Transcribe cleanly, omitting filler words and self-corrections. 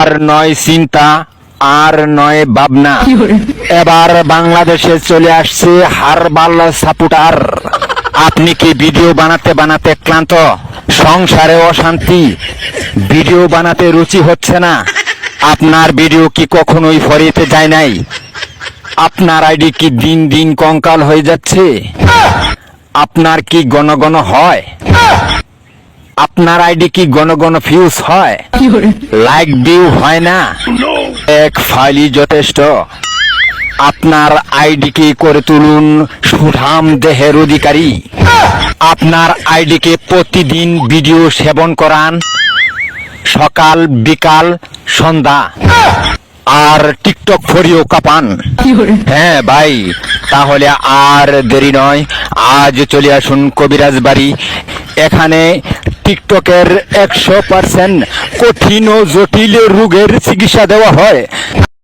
আর নয় চিন্তা, আর নয় ভাবনা, এবার বাংলাদেশে চলে আসছে হারবাল সাপোর্টার। আপনি কি ভিডিও বানাতে বানাতে ক্লান্ত? সংসারে অশান্তি, ভিডিও বানাতে রুচি হচ্ছে না? আপনার ভিডিও কি কখনোই ফরিতে যায় নাই? আপনার আইডি কি দিন দিন কঙ্কাল হয়ে যাচ্ছে? আপনার কি ঘন ঘন হয়? আপনার আইডি কি ঘন ঘন ফিউজ হয়? লাইক ভিউ হয় না? এক ফাইলই যথেষ্ট। আপনার আইডিকে করে তুলুন সুঠাম দেহের অধিকারী। আপনার আইডিকে প্রতিদিন ভিডিও সেবন করান, সকাল বিকাল সন্ধ্যা, আর টিকটক ফরিও কাপান। হ্যাঁ ভাই, তাহলে আর দেরি নয়, আজ চলে আসুন কবিরাজ বাড়ি। এখানে টিকটকের 100% কঠিন ও জটিল রোগের চিকিৎসা দেওয়া হয়।